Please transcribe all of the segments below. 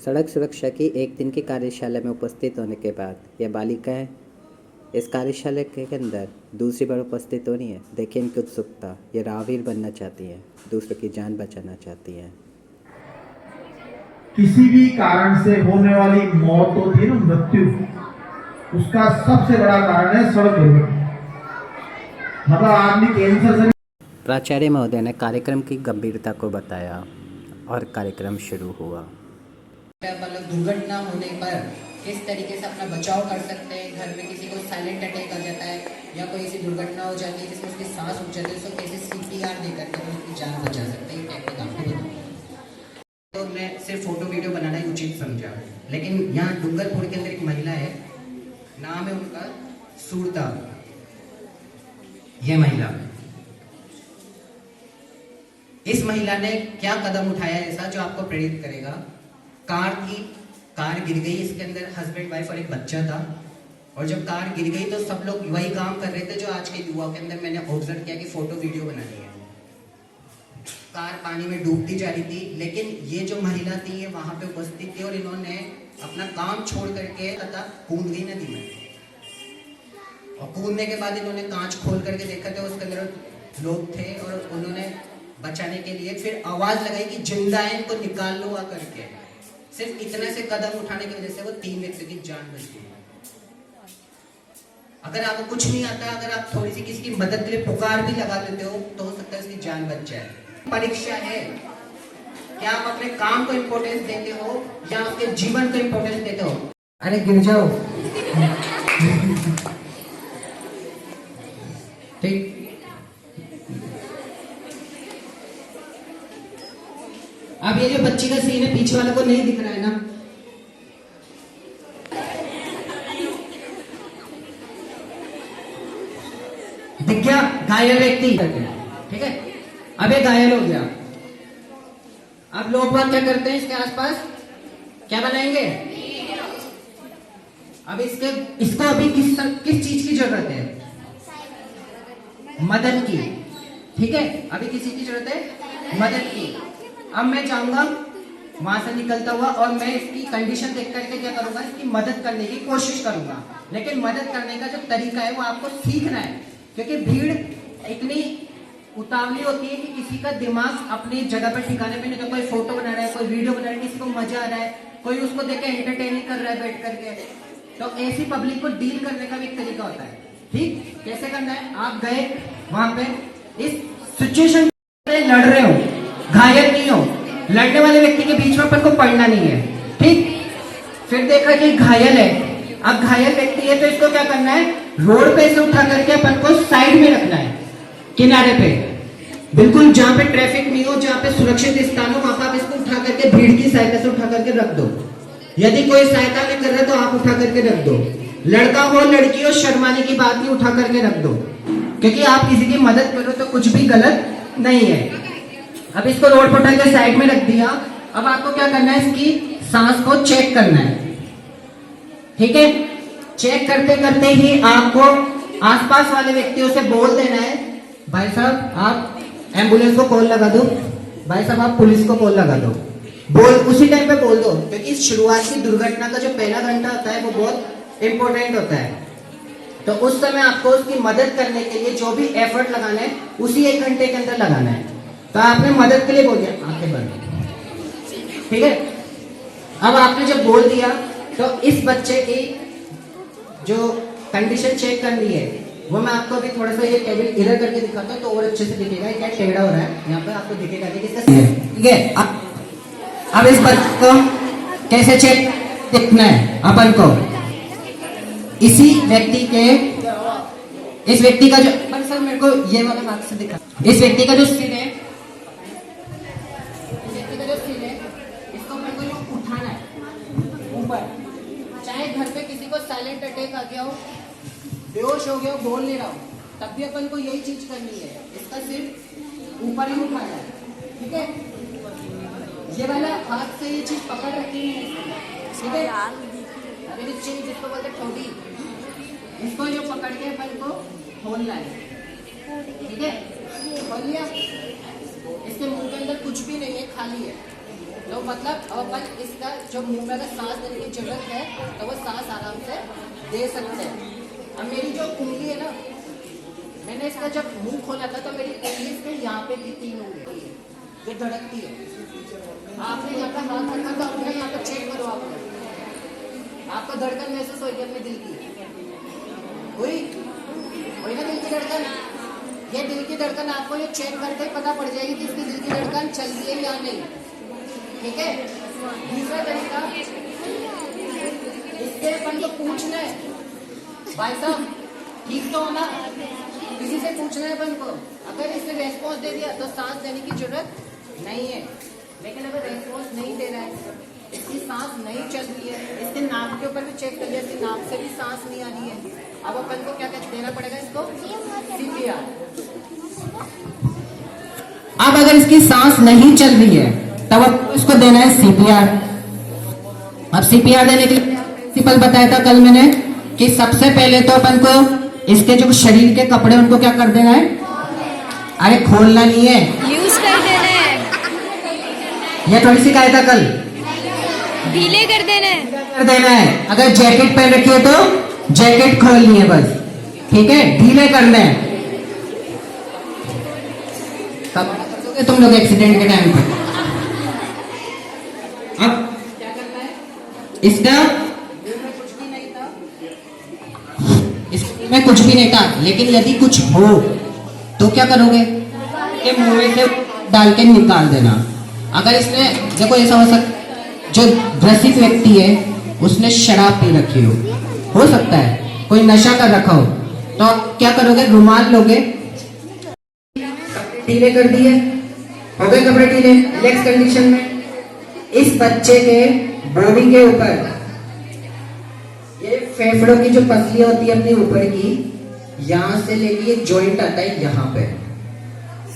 सड़क सुरक्षा की एक दिन की कार्यशाला में उपस्थित होने के बाद यह बालिकाएं इस कार्यशाला के अंदर दूसरी बार उपस्थित हो रही हैं। देखिए इनकी उत्सुकता। ये राहगीर बनना चाहती हैं, दूसरों की जान बचाना चाहती हैं। किसी भी कारण से होने वाली मौत होती है ना, मृत्यु, उसका सबसे बड़ा कारण है सड़क दुर्घटना। मतलब आदमी कैंसर से। प्राचार्य महोदय ने कार्यक्रम की गंभीरता को बताया और कार्यक्रम शुरू हुआ। मतलब दुर्घटना होने पर किस तरीके से अपना बचाव कर सकते हैं। घर में किसी को साइलेंट अटैक आ जाता है या कोई ऐसी दुर्घटना हो जाती है जिसमें उसकी सांस रुक जाती है, उसको कैसे CPR दे करके तो उसकी जान बचा सकते हैं। टेक्निक आपको बताऊँ तो मैं सिर्फ फोटो वीडियो बनाना ही उचित समझा, लेकिन यहाँ डूंगरपुर के अंदर एक महिला है, नाम है उनका सूरता। यह महिला, इस महिला ने क्या कदम उठाया ऐसा जो आपको प्रेरित करेगा। कार गिर गई, इसके अंदर हस्बैंड वाइफ और एक बच्चा था, और जब कार गिर गई तो सब लोग वही काम कर रहे थे जो आज के युवाओं के अंदर मैंने ऑब्जर्व किया कि फोटो वीडियो बनानी है। कार पानी में डूबती जा रही थी, लेकिन ये जो महिला थी ये वहां पे उपस्थित थी और इन्होंने अपना काम छोड़ करके तथा कूद गई नदी में। और कूदने के बाद इन्होंने कांच खोल करके देखा तो उसके अंदर लोग थे और उन्होंने बचाने के लिए फिर आवाज लगाई कि जिंदा है, इनको निकाल लो आ करके। सिर्फ इतने से कदम उठाने की वजह से वो 3 व्यक्ति की जान बच गई। अगर आपको कुछ नहीं आता, अगर आप थोड़ी सी किसी की मदद के लिए पुकार भी लगा लेते हो तो हो सकता है उसकी जान बच जाए। परीक्षा है, क्या आप अपने काम को इंपॉर्टेंस देते हो या आपके जीवन को इंपॉर्टेंस देते हो। अरे गिर जाओ ठीक। अब ये जो बच्ची का सीन है पीछे वाला को नहीं दिख रहा है ना, दिख गया घायल व्यक्ति, ठीक है। अब ये घायल हो गया। अब लोग बात क्या करते हैं, इसके आसपास क्या बनाएंगे। अब इसको अभी किस चीज की जरूरत है, मदद की, ठीक है। अभी किसी की जरूरत है, मदद की। अब मैं चाहूंगा वहां से निकलता हुआ और मैं इसकी कंडीशन देख करके क्या करूंगा, इसकी मदद करने की कोशिश करूंगा। लेकिन मदद करने का जो तरीका है वो आपको सीखना है, क्योंकि भीड़ इतनी उतावली होती है कि किसी का दिमाग अपनी जगह पर ठिकाने पे नहीं। तो कोई फोटो बना रहा है, कोई वीडियो बना रहा है, किसी को मजा आ रहा है, कोई उसको देख के एंटरटेनिंग कर रहा है बैठ करके। तो ऐसी पब्लिक को डील करने का भी एक तरीका होता है, ठीक। कैसे करना है, आप गए वहां पे, इस सिचुएशन में लड़ रहे हो, घायल नहीं हो, लड़ने वाले व्यक्ति के बीच में अपन को पड़ना नहीं है, ठीक। फिर देखा कि घायल है, अब घायल व्यक्ति है तो इसको क्या करना है, रोड पे से उठा करके अपन को साइड में रखना है, किनारे पे, बिल्कुल जहां पे ट्रैफिक नहीं हो, जहां पे सुरक्षित स्थान हो, वहां पर आप इसको उठा करके भीड़ की सहायता से उठा करके रख दो। यदि कोई सहायता नहीं कर रहा तो आप उठा करके रख दो। लड़का हो लड़की हो, शर्माने की बात नहीं, उठा करके रख दो, क्योंकि आप किसी की मदद करो तो कुछ भी गलत नहीं है। अब इसको रोड पर उठा के साइड में रख दिया। अब आपको क्या करना है, इसकी सांस को चेक करना है, ठीक है। चेक करते करते ही आपको आसपास वाले व्यक्तियों से बोल देना है, भाई साहब आप एम्बुलेंस को कॉल लगा दो, भाई साहब आप पुलिस को कॉल लगा दो। बोल उसी टाइम पे बोल दो, क्योंकि शुरुआत की दुर्घटना का जो पहला घंटा होता है वो बहुत इंपॉर्टेंट होता है। तो उस समय आपको उसकी मदद करने के लिए जो भी एफर्ट लगाना है उसी 1 घंटे के अंदर लगाना है। तो आपने मदद के लिए बोल दिया, आंखें बंद, ठीक है। अब आपने जब बोल दिया तो इस बच्चे की जो कंडीशन चेक करनी है वो मैं आपको अभी थोड़ा सा ये टेबल इधर करके दिखाता हूँ तो और अच्छे से दिखेगा क्या टेढ़ा हो रहा है। यहाँ पे आपको दिखेगा ठीक है। अब इस बच्चे को कैसे चेक देखना है अपन को, इसी व्यक्ति के, इस व्यक्ति का जो, सर मेरे को ये वाला हाथ से दिखा, इस व्यक्ति का जो सिर है, इसको मेरे को उठाना है ऊपर। चाहे घर पे किसी को साइलेंट अटैक आ गया हो, बेहोश हो गया हो, बोल नहीं रहा हो, तब भी अपन को यही चीज करनी है, इसका सिर ऊपर ही उठाना है, ठीक है। ये वाला हाथ से ये चीज पकड़ रखनी है, ठीक है। मेरी चीज जिसको बोलते ठोडी, इसको जो पकड़ के अपन को खोलना है, ठीक है। खोल लिया, इसके मुंह के अंदर कुछ भी नहीं है, खाली है। तो मतलब अब अपन इसका जो मुंह में अगर सांस लेने की जरूरत है तो वो सांस आराम से दे सकते हैं। अब मेरी जो उंगली है ना, मैंने इसका जब मुंह खोला था तो मेरी उंगली इसके यहाँ पे भी 3 उंगली है जो धड़कती है। आपने यहाँ पे हाथ रखा तो अपने यहाँ पे चेक करो, आपको धड़कन महसूस होगी अपने दिल की? हुई ना दिल की धड़कन? ये दिल की धड़कन आपको ये चेक करके पता पड़ जाएगी कि इसकी दिल की धड़कन चल रही है या नहीं। ठीक है। दूसरा तरीका, इससे अपन को पूछना है, भाई साहब ठीक तो हो ना, किसी से पूछना है अपन को। अगर इसने रेस्पॉन्स दे दिया तो सांस लेने की जरूरत नहीं है, लेकिन अगर रेस्पॉन्स नहीं दे रहा है, इसकी सांस नहीं चल रही है, इसके नाक के ऊपर भी चेक कर लिया, इसकी नाक से भी सांस नहीं आ रही है, अब अपन को क्या देना पड़ेगा इसको? CPR। अब अगर इसकी सांस नहीं चल रही है तब आपको इसको देना है CPR। अब CPR देने के लिए प्रिंसिपल बताया था कल मैंने कि सबसे पहले तो अपन को इसके जो शरीर के कपड़े उनको क्या कर देना है? अरे खोलना नहीं है, यूज कर देना है, ये थोड़ी सी कहा था कल, ढीले कर देना है। कर देना है। अगर जैकेट पहन रखी है तो जैकेट खोलनी है बस, ठीक है, ढीले करना है। तब करोगे तुम लोग एक्सीडेंट के टाइम पे। अब क्या करना है? इसका इसमें कुछ भी नहीं था, लेकिन यदि कुछ हो तो क्या करोगे? ये मुंह में से डाल के निकाल देना। अगर इसने, देखो ऐसा हो सकता, जो ग्रसित व्यक्ति है उसने शराब पी रखी हो सकता है कोई नशा कर रखा हो, तो क्या करोगे? रुमाल लोगे, ढीले कर दिए, हो गए कपड़े ढीले, रिलैक्स कंडीशन में। इस बच्चे के बॉडी के ऊपर ये फेफड़ों की जो पसलियां होती है अपने ऊपर की, यहां से लेके ये जॉइंट आता है यहाँ पे,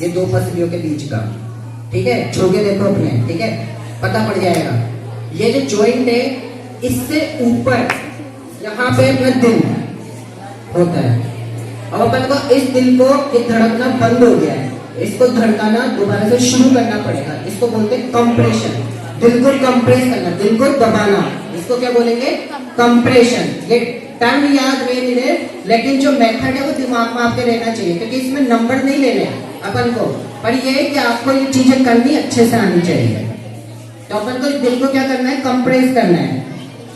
ये 2 पसलियों के बीच का, ठीक है, छू के देखो अपने, ठीक है, पता पड़ जाएगा। ये जो जॉइंट है इससे ऊपर यहाँ पे अपना दिल होता है। अब अपन को इस दिल को ये धड़कना बंद हो गया है, इसको धड़काना दोबारा से शुरू करना पड़ेगा। इसको बोलते हैं कंप्रेशन। दिल को कंप्रेस करना, दिल को दबाना, इसको क्या बोलेंगे? कंप्रेशन। ये टर्म याद नहीं रहे, लेकिन जो मेथड है वो दिमाग में आपके रहना चाहिए, क्योंकि इसमें नंबर नहीं लेने अपन को, पर ये है कि आपको ये चीजें करनी अच्छे से आनी चाहिए। तो अपन को दिल को क्या करना है? कंप्रेस करना है।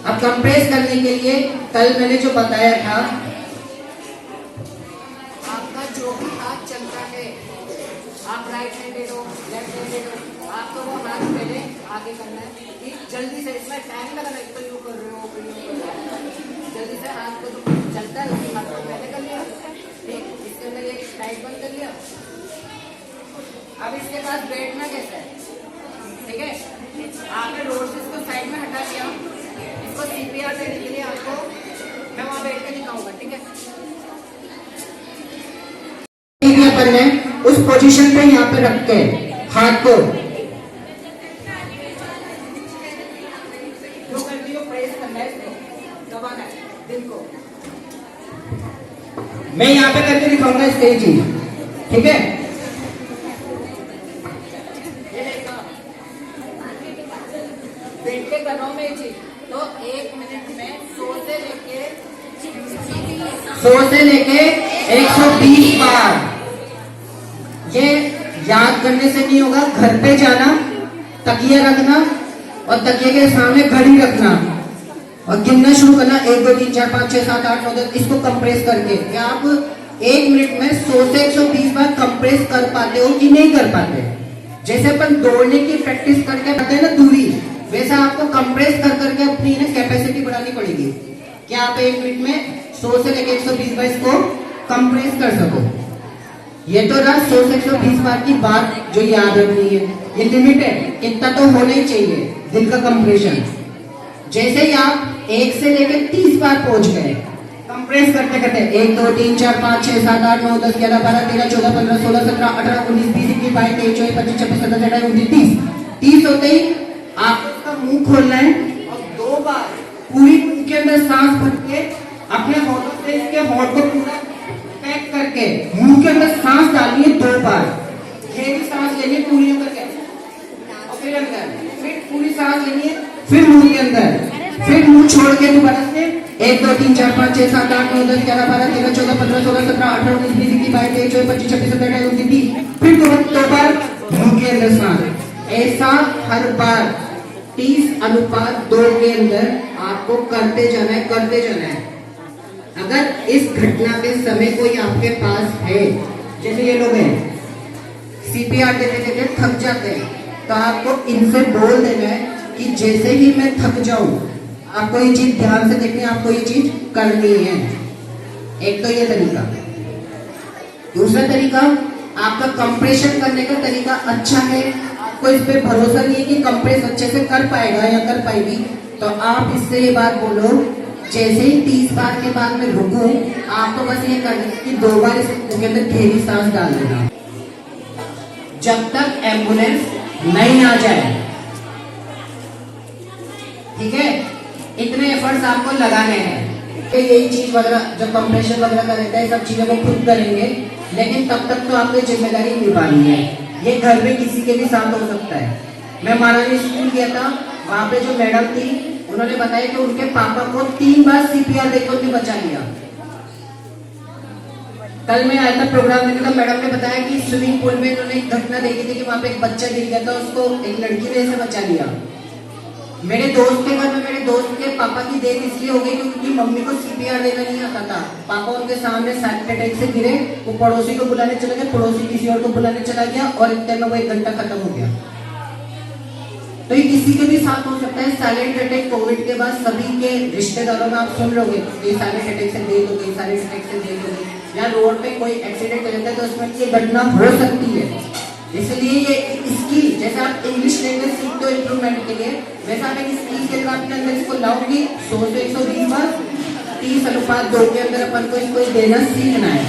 अब कंप्रेस करने के लिए कल मैंने जो बताया था, आपका जो भी हाथ चलता है, आप राइट हैंडेड हो, लेफ्ट हैंडेड हो, आपको वो हाथ पहले आगे करना है कि जल्दी से, इसमें टाइम लगा रहा है, तो यूं कर रहे हो, जल्दी से हाथ को जो चलता है उसी हाथ को पहले कर लिया, ठीक, इसके अंदर एक टाइट बंद कर लिया। अब इसके बाद बैठना कैसा है? ठीक है, आपने रोड से इसको साइड में हटा दिया, इसको CPR देने के लिए आपको मैं वहां बैठ के दिखाऊंगा, ठीक है। अपन ने उस पोजीशन पे यहाँ पे रख के हाथ को जो करती हो प्रेस करना है, इसको दबाना है दिल को। मैं यहाँ पे करके दिखाऊंगा इसके चीज, ठीक है। बैठ के कर रहा हूँ मैं ये चीज, तो 1 मिनट में 100 से लेके 120 बार। ये याद करने से नहीं होगा, घर पे जाना, तकिया रखना और तकिए के सामने घड़ी रखना और गिनना शुरू करना, 1 2 3 4 5 6 7 8 9 10, इसको कंप्रेस करके। क्या आप 1 मिनट में 100 से 120 बार कंप्रेस कर पाते हो कि नहीं कर पाते? जैसे अपन दौड़ने की प्रैक्टिस करके करते हैं ना दूरी, वैसा आपको कंप्रेस कर करके अपनी ना कैपेसिटी बढ़ानी पड़ेगी। क्या आप 1 मिनट में 100 से लेकर 120 बार इसको कंप्रेस कर सको? ये तो रहा 100 से 120 बार की बात जो याद रखनी है। ये लिमिट है, इतना तो होना ही चाहिए दिल का कंप्रेशन। जैसे ही आप 1 से लेकर 30 बार पहुंच गए कंप्रेस करते करते, 1 2 3 4 5 6 7 8 9 10 11 12 13 14 15 16 17 18 19 20 21 22 23 24 25 26 27 28 29 30 होते ही आपको उसका मुंह खोलना है और 2 बार पूरी मुंह के अंदर सांस भर के अपने होठों से इसके होठ को पूरा पैक करके मुंह के अंदर सांस डालनी है 2 बार। गहरी सांस लेनी पूरी करके और फिर अंदर फिर पूरी सांस लेनी है, फिर मुंह के अंदर, फिर मुंह छोड़ के दोबारा से 1 2 3 4 5 6 7 8 9 10 11 12 13 14 15 16 17 18 19 20 21 22 23 24 25 26 27 28 29 फिर दो बार मुंह के अंदर सांस। ऐसा हर बार 30:2 के अंदर आपको करते जाना है, करते जाना है। अगर इस घटना के समय कोई आपके पास है, जैसे ये लोग हैं सीपीआर देते देते थक जाते हैं, तो आपको इनसे बोल देना है कि जैसे ही मैं थक जाऊं, आपको ये चीज ध्यान से देखनी है, आपको ये चीज करनी है। एक तो ये तरीका। दूसरा तरीका, आपका कंप्रेशन करने का तरीका अच्छा है, आपको इस पे भरोसा नहीं है कि कंप्रेस अच्छे से कर पाएगा या कर पाएगी, तो आप इससे ये बात बोलो, जैसे ही 30 बार के बाद मैं रुकूं, आपको बस ये करना है कि 2 बार इसके अंदर गहरी सांस डाल देना, जब तक एम्बुलेंस नहीं आ जाए। ठीक है, इतने एफर्ट्स आपको लगाने हैं। तो यही चीज वगैरह जो कंप्रेशन वगैरह का रहता है, सब चीजों को खुद करेंगे, लेकिन तब तक तो आपको जिम्मेदारी निभानी है। ये घर में किसी के भी साथ हो सकता है। मैं महारानी स्कूल गया था, वहां पे जो मैडम थी उन्होंने बताया कि उनके पापा को 3 बार सीपीआर देकर उन्हें बचा लिया। कल मैं आया था प्रोग्राम देने का, मैडम ने बताया कि स्विमिंग पूल में उन्होंने एक घटना देखी थी कि वहां पे एक बच्चा गिर गया था, उसको एक लड़की ने ऐसे बचा लिया। मेरे दोस्त के घर में मेरे दोस्त के पापा की डेथ इसलिए हो गई क्योंकि उनकी मम्मी को सीपीआर देना नहीं आता था। पापा उनके सामने हार्ट अटैक से गिरे, वो पड़ोसी को बुलाने चले गए, पड़ोसी किसी और को बुलाने चला गया और इतने में वो 1 घंटा खत्म हो गया। तो ये किसी के भी साथ हो सकता है। साइलेंट अटैक कोविड के बाद सभी के रिश्तेदारों में आप सुन लोगे, ये साइलेंट अटैक से डेथ हो गई, साइलेंट अटैक से डेथ हो गई, या रोड पे कोई एक्सीडेंट हो जाता है तो उसमें ये घटना हो सकती है। इसलिए ये इसकी, जैसे आप इंग्लिश लैंग्वेज सीखते हो इम्प्रूवमेंट के लिए, वैसे आप एक स्किल के लिए आपके अंदर इसको लाओगी 100 से 120 बार 30:2 के अंदर अपन को इसको देना सीखना है।